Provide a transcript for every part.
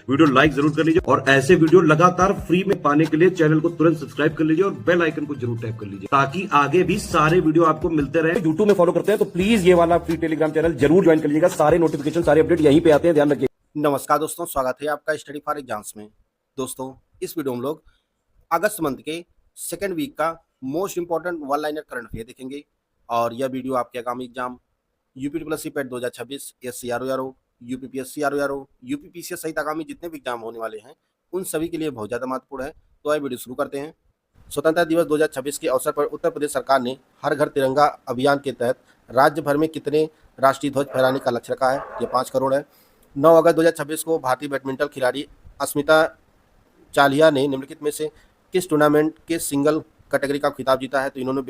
Video like जरूर कर लीजिए और ऐसे वीडियो लगातार फ्री में पाने के लिए चैनल को तुरंत सब्सक्राइब कर लीजिए और बेल आइकन को जरूर टैप कर लीजिए ताकि आगे भी सारे वीडियो आपको मिलते रहे। यूट्यूब में फॉलो करते हैं तो प्लीज ये वाला फ्री टेलीग्राम चैनल जरूर ज्वाइन कर लीजिएगा। सारे नोटिफिकेशन सारे अपडेट यहीं पे आते हैं, ध्यान रखिए। नमस्कार दोस्तों, स्वागत है आपका स्टडी फॉर एग्जाम्स में। दोस्तों, इस वीडियो में लोग अगस्त मंथ के सेकेंड वीक का most important one liner current affair देखेंगे और यह वीडियो आपके आगामी exam UP plus C PET 2026, SCRO, UPPSC RO, UPPCS सहित आगामी जितने भी एग्जाम होने वाले हैं उन सभी के लिए बहुत ज़्यादा महत्वपूर्ण है। तो यह वीडियो शुरू करते हैं। स्वतंत्रता दिवस 2026 के अवसर पर उत्तर प्रदेश सरकार ने हर घर तिरंगा अभियान के तहत राज्य भर में कितने राष्ट्रीय ध्वज फहराने का लक्ष्य रखा है? ये 5 करोड़ है। 9 अगस्त 2026 को भारतीय बैडमिंटन खिलाड़ी अस्मिता चालिहा ने निम्नलिखित में से किस टूर्नामेंट के सिंगल कैटेगरी का खिताब जीता है? तो इन्होंने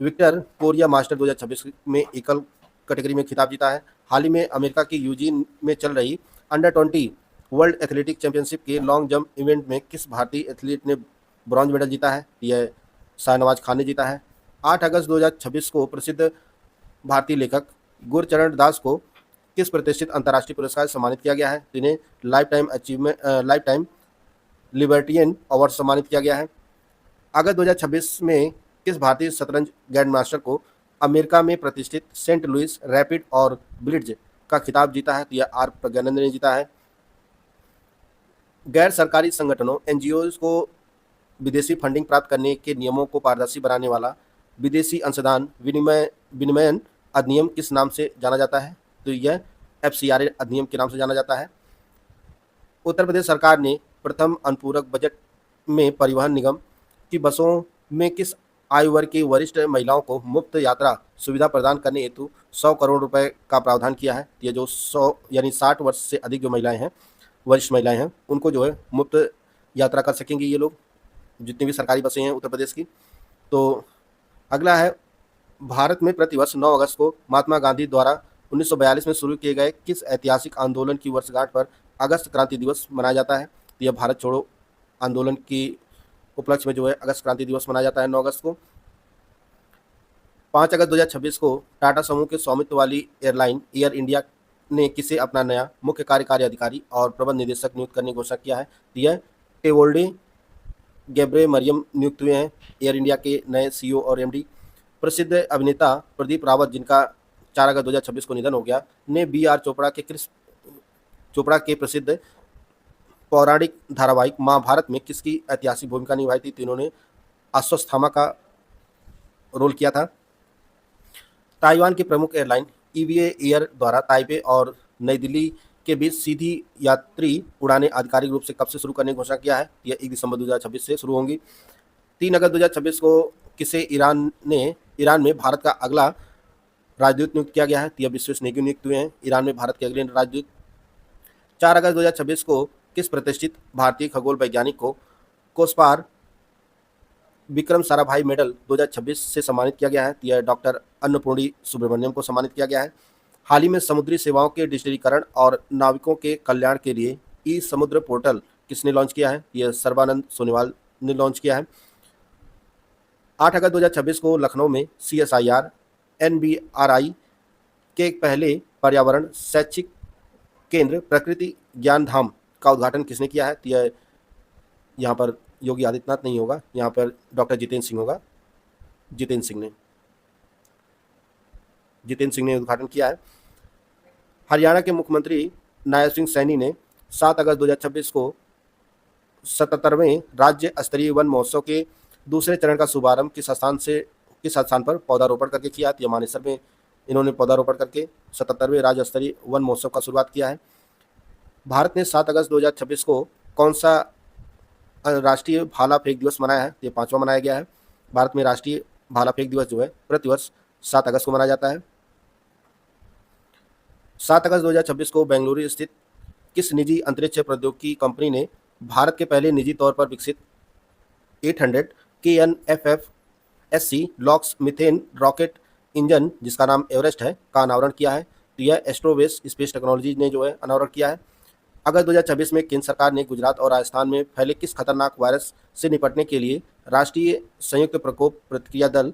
विक्टर कोरिया मास्टर 2026 में एकल कैटेगरी में खिताब जीता है। हाल ही में अमेरिका की यूजीन में चल रही अंडर-20 वर्ल्ड एथलेटिक चैंपियनशिप के लॉन्ग जंप इवेंट में किस भारतीय एथलीट ने ब्रॉन्ज मेडल जीता है? यह शाहनवाज खान ने जीता है। 8 अगस्त 2026 को प्रसिद्ध भारतीय लेखक गुरचरण दास को किस प्रतिष्ठित अंतर्राष्ट्रीय पुरस्कार से सम्मानित किया गया है? तो इन्हें लाइफ टाइम लिबर्टियन अवार्ड सम्मानित किया गया है। अगस्त 2026 में किस भारतीय शतरंज ग्रैंड मास्टर को अमेरिका में प्रतिष्ठित सेंट लुइस रैपिड और ब्लिट्ज का खिताब जीता है? तो यह आर प्रज्ञानंद ने जीता है। गैर सरकारी संगठनों NGOs को विदेशी फंडिंग प्राप्त करने के नियमों को पारदर्शी बनाने वाला विदेशी अंशदान विनिमयन अधिनियम किस नाम से जाना जाता है? तो यह FCRA अधिनियम के नाम से जाना जाता है। उत्तर प्रदेश सरकार ने प्रथम अनुपूरक बजट में परिवहन निगम की बसों में किस आयु वर्ग की वरिष्ठ महिलाओं को मुफ्त यात्रा सुविधा प्रदान करने हेतु 100 करोड़ रुपए का प्रावधान किया है? ये जो 100 यानी 60 वर्ष से अधिक जो महिलाएं हैं, वरिष्ठ महिलाएं हैं, उनको जो है मुफ्त यात्रा कर सकेंगे ये लोग, जितनी भी सरकारी बसें हैं उत्तर प्रदेश की। तो अगला है, भारत में प्रतिवर्ष 9 अगस्त को महात्मा गांधी द्वारा 1942 में शुरू किए गए किस ऐतिहासिक आंदोलन की वर्षगांठ पर अगस्त क्रांति दिवस मनाया जाता है? तो यह भारत छोड़ो आंदोलन की उपलक्ष्य में जो है अगस्त क्रांति दिवस मनाया जाता है 9 अगस्त को। 5 अगस्त 2026 को टाटा समूह के स्वामित्व वाली एयरलाइन एयर इंडिया ने किसे अपना नया मुख्य कार्यकारी अधिकारी और प्रबंध निदेशक नियुक्त करने की घोषणा किया है? तो यह टेवोल्डे गैब्रे मरियम नियुक्त हुए हैं एयर इंडिया के नए CEO और MD। प्रसिद्ध अभिनेता प्रदीप रावत, जिनका 4 अगस्त 2026 को निधन हो गया, ने BR चोपड़ा के प्रसिद्ध पौराणिक धारावाहिक महाभारत में किसकी ऐतिहासिक भूमिका निभाई थी? तो इन्होंने अश्वत्थामा का रोल किया था। ताइवान की प्रमुख एयरलाइन EVA एयर द्वारा ताइपे और नई दिल्ली के बीच सीधी यात्री उड़ानें आधिकारिक रूप से कब से शुरू करने की घोषणा किया है? यह 1 दिसंबर 2026 से शुरू होंगी। 3 अगस्त 2026 को किसे ईरान में भारत का अगला राजदूत नियुक्त किया गया है? यह विश्वेश नेगी नियुक्त हुए हैं ईरान में भारत के अगले राजदूत। 4 अगस्त 2026 को किस प्रतिष्ठित भारतीय खगोल वैज्ञानिक को कोसपार विक्रम साराभाई मेडल 2026 से सम्मानित किया गया है? यह डॉक्टर अन्नपूर्णी सुब्रमण्यम को सम्मानित किया गया है। हाल ही में समुद्री सेवाओं के डिजिटलीकरण और नाविकों के कल्याण के लिए समुद्र पोर्टल किसने लॉन्च किया है? यह सर्बानंद सोनोवाल ने लॉन्च किया है। 8 अगस्त 2026 को लखनऊ में CSIR NBRI के पहले पर्यावरण शैक्षिक केंद्र प्रकृति ज्ञान धाम का उद्घाटन किसने किया है? यह यहाँ पर योगी आदित्यनाथ नहीं होगा, यहाँ पर डॉक्टर जितेंद्र सिंह होगा। जितेंद्र सिंह ने उद्घाटन किया है। हरियाणा के मुख्यमंत्री नायब सिंह सैनी ने 7 अगस्त 2026 को 77वें राज्य स्तरीय वन महोत्सव के दूसरे चरण का शुभारंभ किस स्थान पर पौधारोपण करके किया? यह मानेसर में इन्होंने पौधारोपण करके 77वें राज्य स्तरीय वन महोत्सव का शुरुआत किया है। भारत ने 7 अगस्त 2026 को कौन सा राष्ट्रीय भाला फेंक दिवस मनाया है? ये 5वां मनाया गया है। भारत में राष्ट्रीय भाला फेंक दिवस जो है प्रतिवर्ष 7 अगस्त को मनाया जाता है। 7 अगस्त 2026 को बेंगलुरु स्थित किस निजी अंतरिक्ष प्रौद्योगिकी कंपनी ने भारत के पहले निजी तौर पर विकसित 800 KNFF-SC locks methane rocket engine, जिसका नाम एवरेस्ट है, का अनावरण किया है? तो यह एस्ट्रोवेस स्पेस टेक्नोलॉजी ने जो है अनावरण किया है। अगस्त 2026 में केंद्र सरकार ने गुजरात और राजस्थान में फैले किस खतरनाक वायरस से निपटने के लिए राष्ट्रीय संयुक्त प्रकोप प्रतिक्रिया दल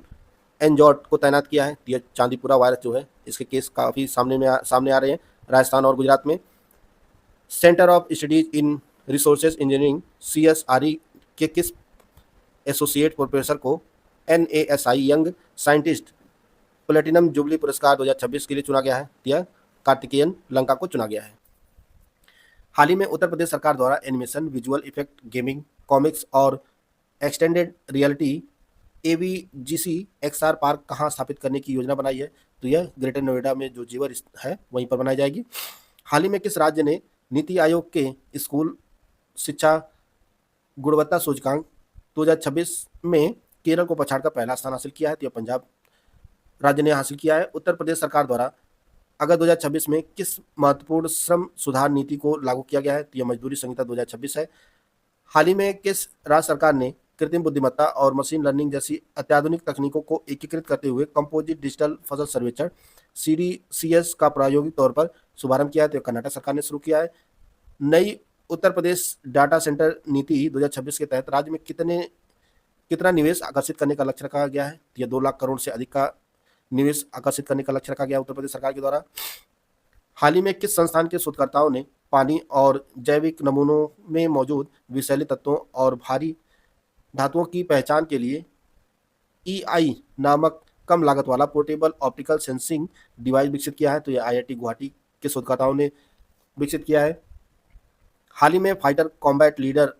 एनजॉट को तैनात किया है? यह चांदीपुरा वायरस जो है, इसके केस काफ़ी सामने आ रहे हैं राजस्थान और गुजरात में। Centre of studies in resources engineering CSRE के किस एसोसिएट प्रोफेसर को NASI young scientist platinum jubilee पुरस्कार 2026 के लिए चुना गया है? यह कार्तिकेयन लंका को चुना गया है। हाल ही में उत्तर प्रदेश सरकार द्वारा animation, visual effect, gaming, comics और extended reality AVGC XR park कहाँ स्थापित करने की योजना बनाई है? तो यह ग्रेटर नोएडा में जो जीवर है वहीं पर बनाई जाएगी। हाल ही में किस राज्य ने नीति आयोग के स्कूल शिक्षा गुणवत्ता सूचकांक 2026 में केरल को पछाड़कर पहला स्थान हासिल किया है? तो यह पंजाब राज्य ने हासिल किया है। उत्तर प्रदेश सरकार द्वारा अगस्त 2026 में किस महत्वपूर्ण श्रम सुधार नीति को लागू किया गया है? तो यह मजदूरी संहिता 2026 है। हाल ही में किस राज्य सरकार ने कृत्रिम बुद्धिमत्ता और मशीन लर्निंग जैसी अत्याधुनिक तकनीकों को एकीकृत करते हुए कंपोजिट डिजिटल फसल सर्वेक्षण CDCS का प्रायोगिक तौर पर शुभारंभ किया है? तो कर्नाटक सरकार ने शुरू किया है। नई उत्तर प्रदेश डाटा सेंटर नीति 2026 के तहत राज्य में कितना निवेश आकर्षित करने का लक्ष्य रखा गया है? तो यह 2 लाख करोड़ से अधिक का निवेश आकर्षित करने का लक्ष्य रखा गया उत्तर प्रदेश सरकार के द्वारा। हाल ही में किस संस्थान के शोधकर्ताओं ने पानी और जैविक नमूनों में मौजूद विषैले तत्वों और भारी धातुओं की पहचान के लिए EI नामक कम लागत वाला पोर्टेबल ऑप्टिकल सेंसिंग डिवाइस विकसित किया है? तो यह IIT गुवाहाटी के शोधकर्ताओं ने विकसित किया है। हाल ही में fighter combat leader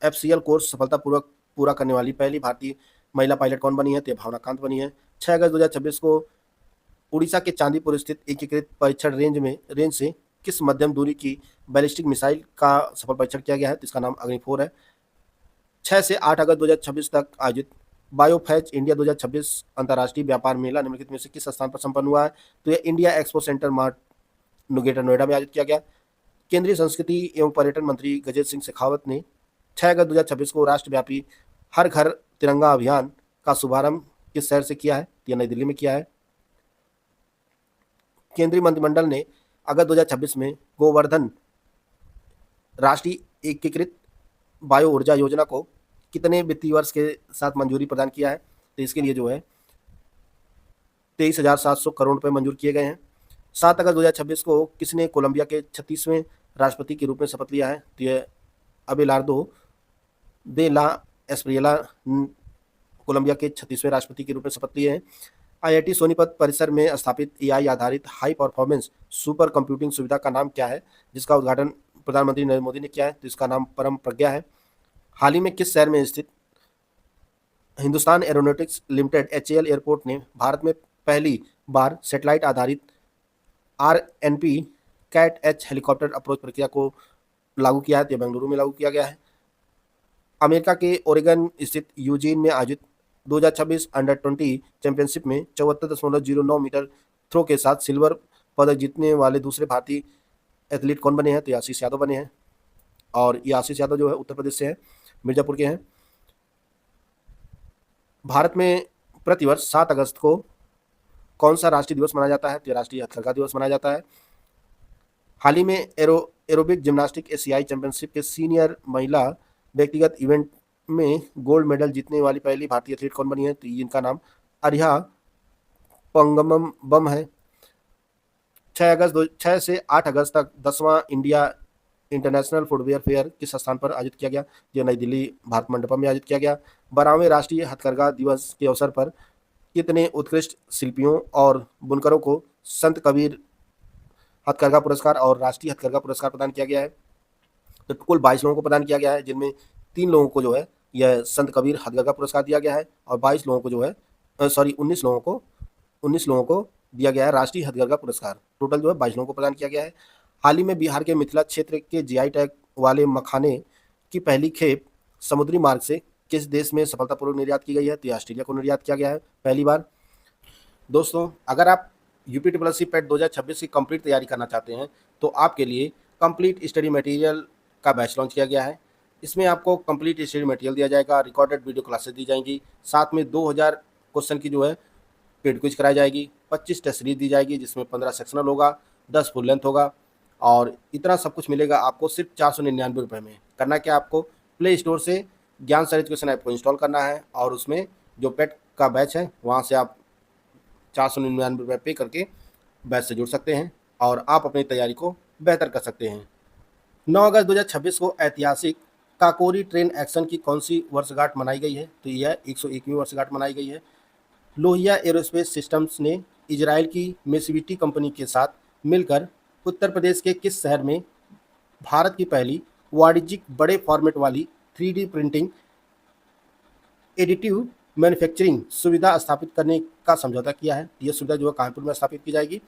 FCL course सफलतापूर्वक पूरा करने वाली पहली भारतीय महिला पायलट कौन बनी है? तो भावना कांत बनी है। 6 अगस्त 2026 को उड़ीसा के चांदीपुर स्थित एकीकृत परीक्षण रेंज से किस मध्यम दूरी की बैलिस्टिक मिसाइल का सफल परीक्षण किया गया है? तो इसका नाम अग्नि 4 है। 6 से 8 अगस्त 2026 तक आयोजित बायोफैच इंडिया 2026 अंतर्राष्ट्रीय व्यापार मेला निम्नलिखित में से किस स्थान पर संपन्न हुआ है? तो यह India expo centre mart greater Noida में आयोजित किया गया। केंद्रीय संस्कृति एवं पर्यटन मंत्री गजेंद्र सिंह शेखावत ने 6 अगस्त 2026 को राष्ट्रव्यापी हर घर तिरंगा अभियान का शुभारंभ किस शहर से किया है? यह नई दिल्ली में किया है। केंद्रीय मंत्रिमंडल ने अगस्त 2026 में गोवर्धन राष्ट्रीय एकीकृत बायो ऊर्जा योजना को कितने वित्तीय वर्ष के साथ मंजूरी प्रदान किया है? तो इसके लिए जो है 23,700 करोड़ रुपए मंजूर किए गए हैं। 7 अगस्त 2026 को किसने कोलंबिया के 36वें राष्ट्रपति के रूप में शपथ लिया है? तो यह अबेलार्दो दे ला एस्प्रियला कोलंबिया के 36वें राष्ट्रपति के रूप में शपथ लिए हैं। IIT सोनीपत परिसर में स्थापित AI आधारित हाई परफॉर्मेंस सुपर कंप्यूटिंग सुविधा का नाम क्या है, जिसका उद्घाटन प्रधानमंत्री नरेंद्र मोदी ने किया है? तो इसका नाम परम प्रज्ञा है। हाल ही में किस शहर में स्थित Hindustan aeronautics limited HAL airport ने भारत में पहली बार सैटेलाइट आधारित RNP cat H helicopter approach प्रक्रिया को लागू किया है? तो बेंगलुरु में लागू किया गया है। अमेरिका के ओरेगन स्थित यूजीन में आयोजित 2026 अंडर-20 चैंपियनशिप में 74.09 मीटर थ्रो के साथ सिल्वर पदक जीतने वाले दूसरे भारतीय एथलीट कौन बने हैं? तो आशीष यादव बने हैं। और ये आशीष यादव जो है उत्तर प्रदेश से हैं, मिर्जापुर के हैं। भारत में प्रतिवर्ष 7 अगस्त को कौन सा राष्ट्रीय दिवस मनाया जाता है? तो राष्ट्रीय हथकरघा दिवस मनाया जाता है। हाल ही में एरोबिक जिम्नास्टिक एशियाई चैंपियनशिप के सीनियर महिला व्यक्तिगत इवेंट में गोल्ड मेडल जीतने वाली पहली भारतीय एथलीट कौन बनी है? तो इनका नाम अरिहा पंगमबम है। 6 से 8 अगस्त तक 10वां इंडिया इंटरनेशनल फुटवेयर फेयर किस स्थान पर आयोजित किया गया? यह नई दिल्ली भारत मंडपम में आयोजित किया गया। 12वें राष्ट्रीय हथकरघा दिवस के अवसर पर कितने उत्कृष्ट शिल्पियों और बुनकरों को संत कबीर हथकरघा पुरस्कार और राष्ट्रीय हथकरघा पुरस्कार प्रदान किया गया है? तो कुल 22 लोगों को प्रदान किया गया है, जिनमें 3 लोगों को जो है यह संत कबीर हथकरघा पुरस्कार दिया गया है और 22 लोगों को जो है 19 लोगों को दिया गया है राष्ट्रीय हथकरघा पुरस्कार। टोटल जो है 22 लोगों को प्रदान किया गया है। हाल ही में बिहार के मिथिला क्षेत्र के GI टैग वाले मखाने की पहली खेप समुद्री मार्ग से किस देश में सफलतापूर्वक निर्यात की गई है? तो ऑस्ट्रेलिया को निर्यात किया गया है पहली बार। दोस्तों, अगर आप UPSSC PET 2026 की कंप्लीट तैयारी करना चाहते हैं तो आपके लिए कंप्लीट स्टडी मटेरियल का बैच लॉन्च किया गया है। इसमें आपको कंप्लीट स्टडी मटेरियल दिया जाएगा, रिकॉर्डेड वीडियो क्लासेस दी जाएंगी, साथ में 2000 क्वेश्चन की जो है पेड क्विज कराई जाएगी, 25 टेस्ट सीरीज दी जाएगी जिसमें 15 सेक्शनल होगा, 10 फुल लेंथ होगा और इतना सब कुछ मिलेगा आपको सिर्फ 499 रुपये में। करना क्या, आपको प्ले स्टोर से ज्ञान सर एजुकेशन ऐप को इंस्टॉल करना है और उसमें जो पेट का बैच है वहाँ से आप 499 रुपये पे करके बैच से जुड़ सकते हैं और आप अपनी तैयारी को बेहतर कर सकते हैं। 9 अगस्त 2026 को ऐतिहासिक काकोरी ट्रेन एक्शन की कौन सी वर्षगांठ मनाई गई है? तो यह 101वीं वर्षगांठ मनाई गई है। लोहिया एरोस्पेस सिस्टम्स ने इजराइल की मित्सुबिशी कंपनी के साथ मिलकर उत्तर प्रदेश के किस शहर में भारत की पहली वाणिज्यिक बड़े फॉर्मेट वाली 3D प्रिंटिंग एडिटिव मैन्युफैक्चरिंग सुविधा स्थापित करने का समझौता किया है? यह सुविधा जो है कानपुर में स्थापित की जाएगी।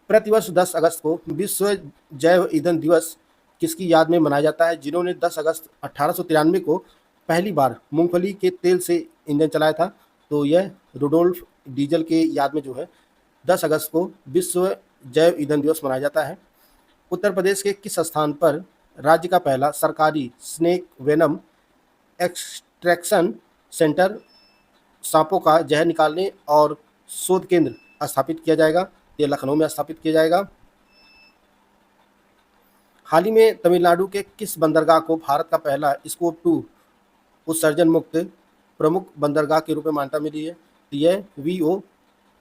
प्रतिवर्ष 10 अगस्त को विश्व जैव ईंधन दिवस किसकी याद में मनाया जाता है? जिन्होंने 10 अगस्त 1893 को पहली बार मूंगफली के तेल से इंजन चलाया था, तो यह रुडोल्फ डीजल के याद में जो है 10 अगस्त को विश्व जैव ईंधन दिवस मनाया जाता है। उत्तर प्रदेश के किस स्थान पर राज्य का पहला सरकारी स्नेक वेनम एक्सट्रैक्शन सेंटर, सांपों का जहर निकालने और शोध केंद्र स्थापित किया जाएगा? ये लखनऊ में स्थापित किया जाएगा। हाल ही में तमिलनाडु के किस बंदरगाह को भारत का पहला स्कोप 2 उत्सर्जन मुक्त प्रमुख बंदरगाह के रूप में मान्यता मिली है? तो यह वीओ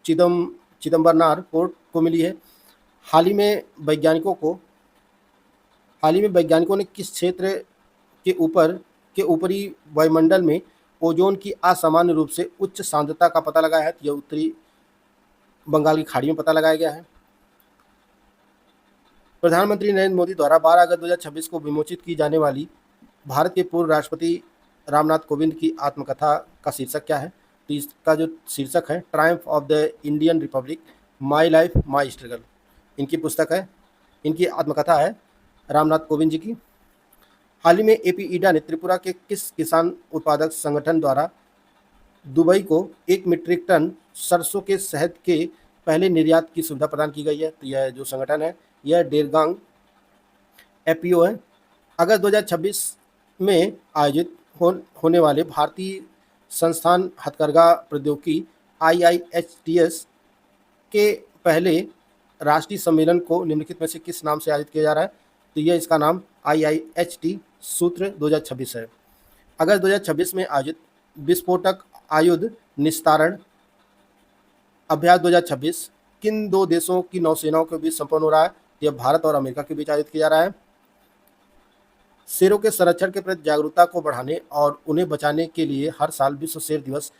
चिदम्बरनार पोर्ट को मिली है। हाल ही में वैज्ञानिकों ने किस क्षेत्र के ऊपरी वायुमंडल में ओजोन की असामान्य रूप से उच्च सांद्रता का पता लगाया है? तो यह उत्तरी बंगाल की खाड़ी में पता लगाया गया है। प्रधानमंत्री नरेंद्र मोदी द्वारा 12 अगस्त 2026 को विमोचित की जाने वाली भारत के पूर्व राष्ट्रपति रामनाथ कोविंद की आत्मकथा का शीर्षक क्या है? तो इसका जो शीर्षक है Triumph of the Indian Republic, my life my struggle, इनकी पुस्तक है, इनकी आत्मकथा है रामनाथ कोविंद जी की। हाल ही में एपीईडा ने त्रिपुरा के किस किसान उत्पादक संगठन द्वारा दुबई को 1 मीट्रिक टन सरसों के शहद के पहले निर्यात की सुविधा प्रदान की गई है? तो यह जो संगठन है यह डेरगांग एपीओ है। अगस्त 2026 में आयोजित होने वाले भारतीय संस्थान हथकरघा प्रौद्योगिकी IIHTS के पहले राष्ट्रीय सम्मेलन को निम्नलिखित में से किस नाम से आयोजित किया जा रहा है? तो यह इसका नाम IIHT सूत्र 2026 है। अगस्त 2026 में आयोजित विस्फोटक आयुध निस्तारण अभ्यास 2026 किन दो देशों की नौसेनाओं के बीच संपन्न हो रहा है? यह भारत और अमेरिका के बीच आयोजित किया जा रहा है। शेरों के संरक्षण के प्रति जागरूकता को बढ़ाने और उन्हें बचाने के लिए हर साल विश्व शेर दिवस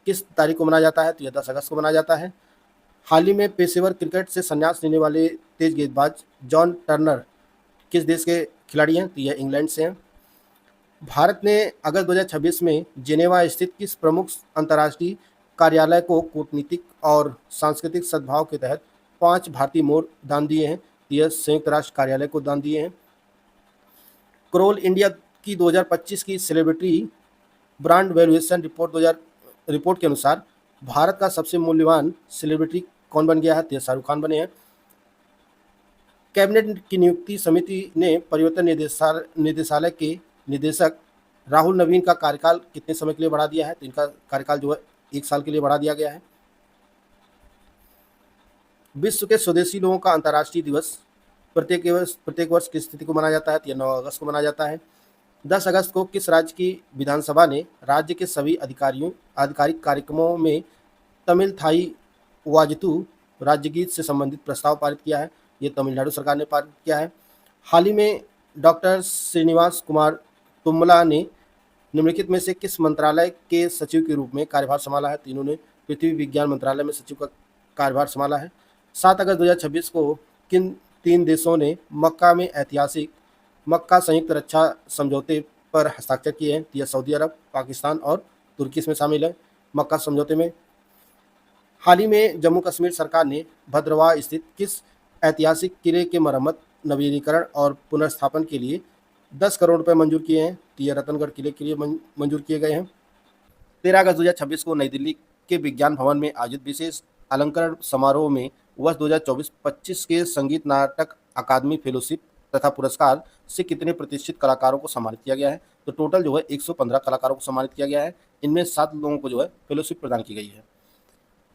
किस तारीख को मनाया जाता है? तो यह 10 अगस्त को मनाया जाता है। हाल ही में पेशेवर क्रिकेट से संन्यास लेने वाले तेज गेंदबाज जॉन टर्नर किस देश के खिलाड़ी हैं? तो यह इंग्लैंड से हैं। भारत ने अगस्त 2026 में जेनेवा स्थित किस प्रमुख अंतर्राष्ट्रीय कार्यालय को कूटनीतिक और सांस्कृतिक सद्भाव के तहत 5 भारतीय मोर दान दिए हैं? यह संयुक्त राष्ट्र कार्यालय को दान दिए हैं। क्रोल इंडिया की 2025 की सेलिब्रिटी ब्रांड वैल्यूएशन रिपोर्ट के अनुसार भारत का सबसे मूल्यवान सेलिब्रिटी कौन बन गया है? तो शाहरुख खान बने हैं। कैबिनेट की नियुक्ति समिति ने परिवर्तन निदेशालय के निदेशक राहुल नवीन का कार्यकाल कितने समय के लिए बढ़ा दिया है? तो इनका कार्यकाल जो है 1 साल के लिए बढ़ा दिया गया है। विश्व के स्वदेशी लोगों का अंतर्राष्ट्रीय दिवस प्रत्येक वर्ष किस तिथि को मनाया जाता है? तो यह 9 अगस्त को मनाया जाता है। 10 अगस्त को किस राज्य की विधानसभा ने राज्य के सभी आधिकारिक कार्यक्रमों में तमिल थाई वाजतू राज्य गीत से संबंधित प्रस्ताव पारित किया है? ये तमिलनाडु सरकार ने पारित किया है। हाल ही में डॉक्टर श्रीनिवास कुमार तुम्मला ने निम्नलिखित में से किस मंत्रालय के सचिव के रूप में कार्यभार संभाला है? तो इन्होंने पृथ्वी विज्ञान मंत्रालय में सचिव का कार्यभार संभाला है। 7 अगस्त 2026 को किन 3 देशों ने मक्का में ऐतिहासिक मक्का संयुक्त रक्षा समझौते पर हस्ताक्षर किए हैं? तो यह सऊदी अरब, पाकिस्तान और तुर्की इसमें शामिल है मक्का समझौते में। हाल ही में जम्मू कश्मीर सरकार ने भद्रवाह स्थित किस ऐतिहासिक किले के मरम्मत, नवीनीकरण और पुनर्स्थापन के लिए 10 करोड़ रुपए मंजूर किए हैं? तो यह रतनगढ़ किले के लिए मंजूर किए गए हैं। 13 अगस्त 2026 को नई दिल्ली के विज्ञान भवन में आयोजित विशेष अलंकरण समारोह में वर्ष 2024-25 के संगीत नाटक अकादमी फेलोशिप तथा पुरस्कार से कितने प्रतिष्ठित कलाकारों को सम्मानित किया गया है? तो टोटल जो है 115 कलाकारों को सम्मानित किया गया है। इनमें 7 लोगों को जो है फेलोशिप प्रदान की गई है।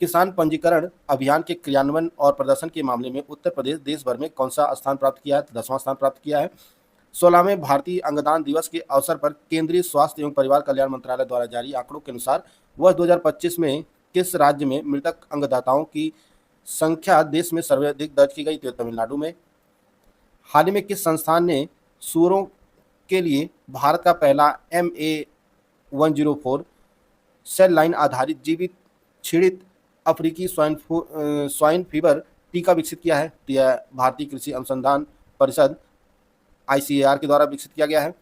किसान पंजीकरण अभियान के क्रियान्वयन और प्रदर्शन के मामले में उत्तर प्रदेश देश भर में कौन सा स्थान प्राप्त किया है? तो 10वां स्थान प्राप्त किया है। 16वें भारतीय अंगदान दिवस के अवसर पर केंद्रीय स्वास्थ्य एवं परिवार कल्याण मंत्रालय द्वारा जारी आंकड़ों के अनुसार वर्ष 2025 में किस राज्य में मृतक अंगदाताओं की संख्या देश में सर्वाधिक दर्ज की गई? तो तमिलनाडु में। हाल ही में किस संस्थान ने सूअरों के लिए भारत का पहला MA104 सेल लाइन आधारित जीवित क्षीणित अफ्रीकी स्वाइन फीवर टीका विकसित किया है। तो यह भारतीय कृषि अनुसंधान परिषद ICAR के द्वारा विकसित किया गया है।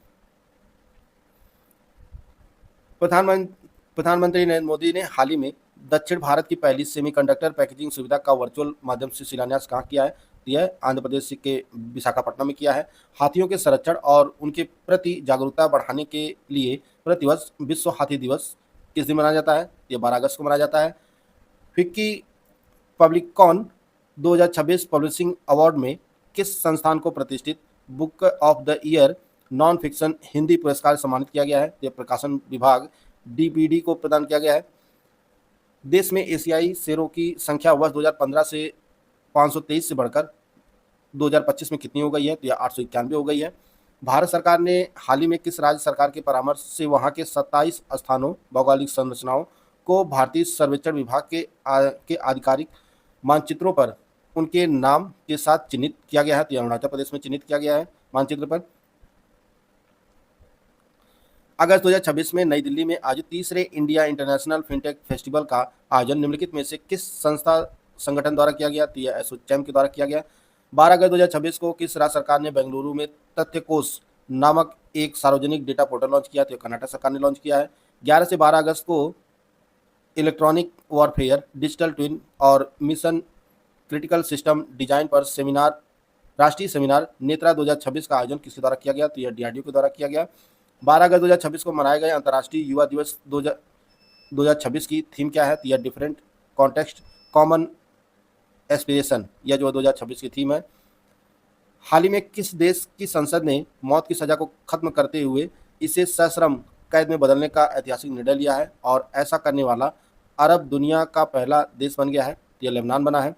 प्रधानमंत्री नरेंद्र मोदी ने हाल ही में दक्षिण भारत की पहली सेमीकंडक्टर पैकेजिंग सुविधा का वर्चुअल माध्यम से शिलान्यास कहाँ किया है? तो यह आंध्र प्रदेश के विशाखापट्टनम में किया है। हाथियों के संरक्षण और उनके प्रति जागरूकता बढ़ाने के लिए प्रतिवर्ष विश्व हाथी दिवस किस दिन मनाया जाता है? ये 12 अगस्त को मनाया जाता है। फिक्की पब्लिकॉन 2026 पब्लिशिंग अवार्ड में किस संस्थान को प्रतिष्ठित book of the year non fiction Hindi पुरस्कार सम्मानित किया गया है? यह प्रकाशन विभाग DPD को प्रदान किया गया है। देश में एशियाई शेरों की संख्या वर्ष 2015 से 523 से बढ़कर 2025 में कितनी हो गई है? तो यह 891 हो गई है। भारत सरकार ने हाल ही में किस राज्य सरकार के परामर्श से वहां के 27 स्थानों भौगोलिक संरचनाओं को भारतीय सर्वेक्षण विभाग के आधिकारिक मानचित्रों पर उनके नाम के साथ चिन्हित किया गया है? तो अरुणाचल प्रदेश में चिन्हित किया गया है मानचित्र पर। अगस्त 2026 में नई दिल्ली में आयोजित तीसरे इंडिया इंटरनेशनल फिनटेक फेस्टिवल का आयोजन निम्नलिखित में से किस संगठन द्वारा किया गया? तो यह एसोचैम के द्वारा किया गया। 12 अगस्त 2026 को किस राज्य सरकार ने बेंगलुरु में तथ्य कोश नामक एक सार्वजनिक डेटा पोर्टल लॉन्च किया? तो कर्नाटक सरकार ने लॉन्च किया है। 11 से 12 अगस्त को इलेक्ट्रॉनिक वॉरफेयर, डिजिटल ट्विन और मिशन क्रिटिकल सिस्टम डिजाइन पर राष्ट्रीय सेमिनार नेत्रा 2026 का आयोजन किसके द्वारा किया गया? तो यह DRDO के द्वारा किया गया। 12 अगस्त 2026 को मनाए गए अंतर्राष्ट्रीय युवा दिवस 2026 की थीम क्या है? तो यह डिफरेंट कॉन्टेक्स्ट कॉमन एस्पिरेशन, यह जो 2026 की थीम है। हाल ही में किस देश की संसद ने मौत की सजा को खत्म करते हुए इसे सश्रम कैद में बदलने का ऐतिहासिक निर्णय लिया है और ऐसा करने वाला अरब दुनिया का पहला देश बन गया है? तो यह लेबनान बना है।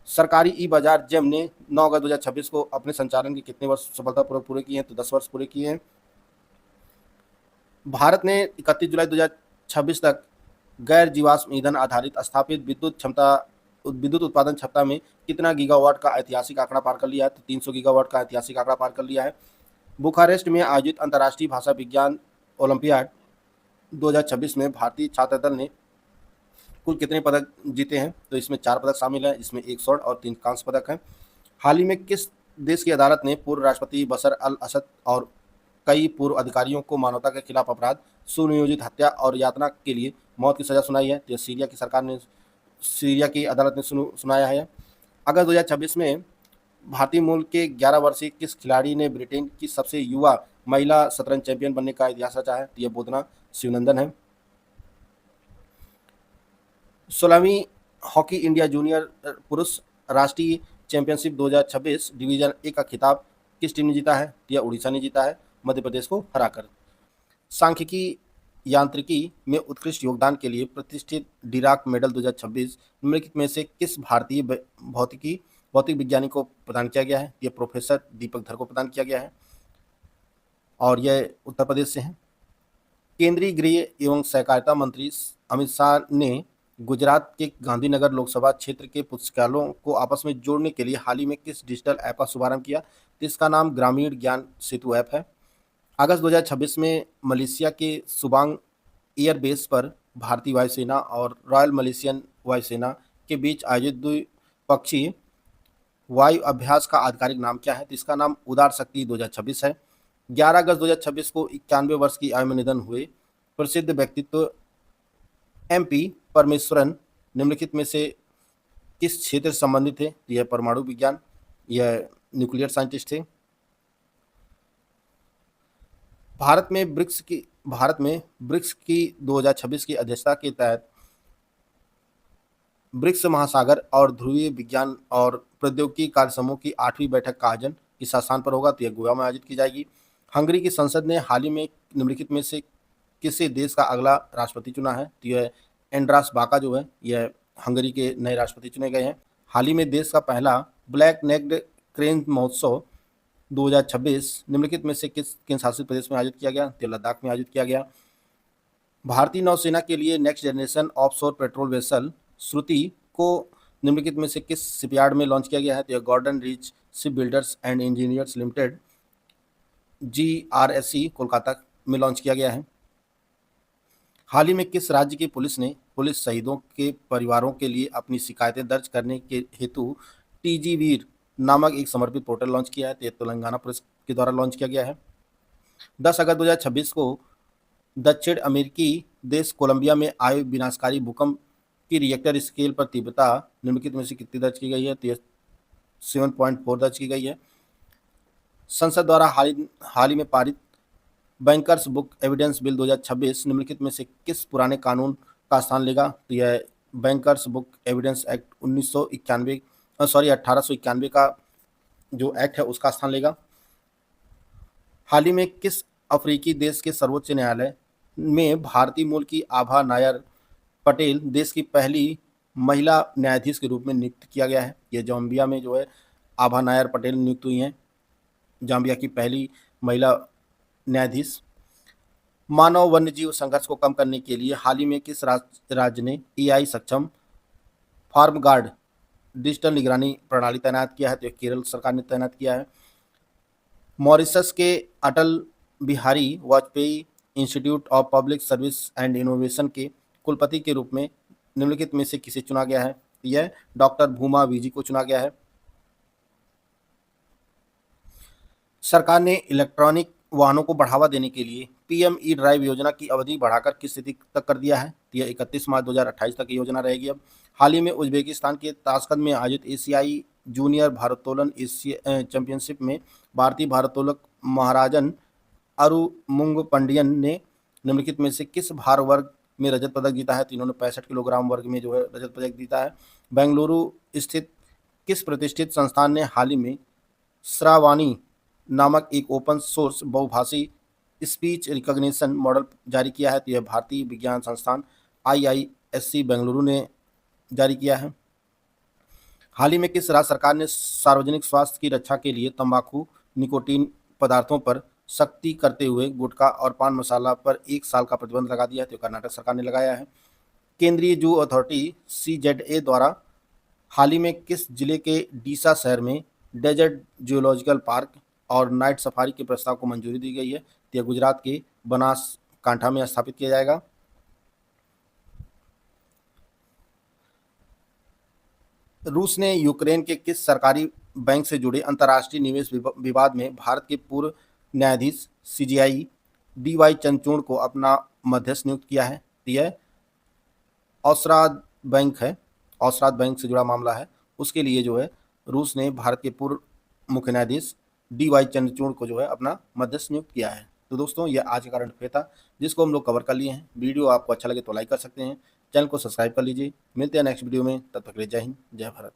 सरकारी ई-बाजार जेम ने 9 अगस्त 2026 को अपने संचालन के कितने वर्ष सफलतापूर्वक पूरे किए हैं? तो 10 वर्ष पूरे किए हैं। भारत ने 31 जुलाई 2026 तक गैर जीवाश्म ईंधन आधारित स्थापित विद्युत उत्पादन क्षमता में कितना गीगावाट का ऐतिहासिक आंकड़ा पार कर लिया है? तो 300 गीगावाट का ऐतिहासिक आंकड़ा पार कर लिया है। बुखारेस्ट में आयोजित अंतर्राष्ट्रीय भाषा विज्ञान ओलंपियाड 2026 में भारतीय छात्र दल ने कुल कितने पदक जीते हैं? तो इसमें 4 पदक शामिल हैं, इसमें 1 स्वर्ण और 3 कांस्य पदक हैं। हाल ही में किस देश की अदालत ने पूर्व राष्ट्रपति बशर अल असद और कई पूर्व अधिकारियों को मानवता के खिलाफ अपराध, सुनियोजित हत्या और यातना के लिए मौत की सजा सुनाई है? तो सीरिया की सरकार ने, सीरिया की अदालत ने सुनाया है। अगस्त 2026 में भारतीय मूल के 11 वर्षीय किस खिलाड़ी ने ब्रिटेन की सबसे युवा महिला शतरंज चैंपियन बनने का इतिहास रचा है? तो यह बोधना शिवनंदन है। 16वीं हॉकी इंडिया जूनियर पुरुष राष्ट्रीय चैंपियनशिप 2026 डिवीजन ए का खिताब किस टीम ने जीता है? तो यह उड़ीसा ने जीता है मध्य प्रदेश को हराकर। सांख्यिकी यांत्रिकी में उत्कृष्ट योगदान के लिए प्रतिष्ठित डिराक मेडल 2026 निम्नलिखित में से किस भारतीय भौतिक विज्ञानी को प्रदान किया गया है? यह प्रोफेसर दीपक धर को प्रदान किया गया है और यह उत्तर प्रदेश से हैं। केंद्रीय गृह एवं सहकारिता मंत्री अमित शाह ने गुजरात के गांधीनगर लोकसभा क्षेत्र के पुस्तकालयों को आपस में जोड़ने के लिए हाल ही में किस डिजिटल ऐप का शुभारंभ किया? इसका नाम ग्रामीण ज्ञान सेतु ऐप है। अगस्त 2026 में मलेशिया के सुबांग एयरबेस पर भारतीय वायुसेना और रॉयल मलेशियन वायुसेना के बीच आयोजित द्विपक्षीय वायु अभ्यास का आधिकारिक नाम क्या है? तो इसका नाम उदार शक्ति 2026 है। 11 अगस्त 2026 को 91 वर्ष की आयु में निधन हुए प्रसिद्ध व्यक्तित्व MP परमेश्वरन निम्नलिखित में से किस क्षेत्र से संबंधित थे? यह परमाणु विज्ञान, यह न्यूक्लियर साइंटिस्ट थे। भारत में ब्रिक्स की 2026 की अध्यक्षता के तहत ब्रिक्स महासागर और ध्रुवीय विज्ञान और प्रौद्योगिकी कार्य समूह की 8वीं बैठक का आयोजन किस स्थान पर होगा? तो यह गोवा में आयोजित की जाएगी। हंगरी की संसद ने हाल ही में निम्नलिखित में से किसी देश का अगला राष्ट्रपति चुना है? तो यह एंड्रास बाका जो है, यह हंगरी के नए राष्ट्रपति चुने गए हैं। हाल ही में देश का पहला ब्लैक नेक्ड क्रेन महोत्सव 2026 निम्नलिखित में से किन शासित प्रदेश में आयोजित किया गया? तो लद्दाख में आयोजित किया गया। भारतीय नौसेना के लिए next generation offshore patrol vessel श्रुति को निम्नलिखित में से किस शिपयार्ड में लॉन्च किया गया है? तो यह Gordon reach ship builders and engineers limited GRSC Kolkata में लॉन्च किया गया है। हाल ही में किस राज्य की पुलिस ने पुलिस शहीदों के परिवारों के लिए अपनी शिकायतें दर्ज करने के हेतु टीजी वीर नामक एक समर्पित पोर्टल लॉन्च किया है? तो ये तेलंगाना पुलिस के द्वारा लॉन्च किया गया है। 10 अगस्त 2026 को दक्षिण अमेरिकी देश कोलंबिया में आए विनाशकारी भूकंप की रिएक्टर स्केल पर तीव्रता निम्नलिखित में से कितनी दर्ज की गई है? तो 7.4 दर्ज की गई है। संसद द्वारा हाल ही में पारित बैंकर्स बुक एविडेंस बिल 2026 निम्नलिखित में से किस पुराने कानून का स्थान लेगा? तो यह बैंकर्स बुक एविडेंस एक्ट 1891 का जो एक्ट है उसका स्थान लेगा। हाल ही में किस अफ्रीकी देश के सर्वोच्च न्यायालय में भारतीय मूल की आभा नायर पटेल देश की पहली महिला न्यायाधीश के रूप में नियुक्त किया गया है? ये जाम्बिया में जो है आभा नायर पटेल नियुक्त हुई हैं, जाम्बिया की पहली महिला न्यायाधीश। मानव वन्यजीव संघर्ष को कम करने के लिए हाल ही में किस राज्य ने AI सक्षम फार्म गार्ड डिजिटल निगरानी प्रणाली तैनात किया है? तो केरल सरकार ने तैनात किया है। मॉरिशस के Atal Bihari Vajpayee institute of public service and innovation के कुलपति के रूप में निम्नलिखित में से किसे चुना गया है? यह डॉक्टर भूमा वीजी को चुना गया है। सरकार ने इलेक्ट्रॉनिक वाहनों को बढ़ावा देने के लिए PM ई ड्राइव योजना की अवधि बढ़ाकर किस तिथि तक कर दिया है? यह 31 मार्च 2028 तक योजना रहेगी। अब हाल ही में उज्बेकिस्तान के ताशकंद में आयोजित एशियाई जूनियर भारोत्तोलन एशिया चैंपियनशिप में भारतीय भारोत्तोलक महाराजन अरुमुंग पंडियन ने निम्नलिखित में से किस भार वर्ग में रजत पदक जीता है? तो इन्होंने 65 किलोग्राम वर्ग में जो है रजत पदक जीता है। बेंगलुरु स्थित किस प्रतिष्ठित संस्थान ने हाल ही में श्रावाणी नामक एक ओपन सोर्स बहुभाषी स्पीच रिकॉग्निशन मॉडल जारी किया है? तो यह भारतीय विज्ञान संस्थान IISc बेंगलुरु ने जारी किया है। हाल ही में किस राज्य सरकार ने सार्वजनिक स्वास्थ्य की रक्षा के लिए तंबाकू निकोटीन पदार्थों पर सख्ती करते हुए गुटखा और पान मसाला पर 1 साल का प्रतिबंध लगा दिया है? तो कर्नाटक सरकार ने लगाया है। केंद्रीय जू अथॉरिटी CZA द्वारा हाल ही में किस जिले के डीसा शहर में डेजर्ट जियोलॉजिकल पार्क और नाइट सफारी के प्रस्ताव को मंजूरी दी गई है? तो यह गुजरात के बनासकांठा में स्थापित किया जाएगा। रूस ने यूक्रेन के किस सरकारी बैंक से जुड़े अंतर्राष्ट्रीय निवेश विवाद में भारत के पूर्व न्यायाधीश CJI DY चंद्रचूड़ को अपना मध्यस्थ नियुक्त किया है? तो यह औसराद बैंक है, औसराद बैंक से जुड़ा मामला है। उसके लिए जो है रूस ने भारत के पूर्व मुख्य न्यायाधीश DY चंद्रचूड़ को जो है अपना मध्यस्थ नियुक्त किया है। तो दोस्तों ये आज का करंट अफेयर था जिसको हम लोग कवर कर लिए हैं। वीडियो आपको अच्छा लगे तो लाइक कर सकते हैं, चैनल को सब्सक्राइब कर लीजिए। मिलते हैं नेक्स्ट वीडियो में, तब तक के लिए जय हिंद, जय भारत।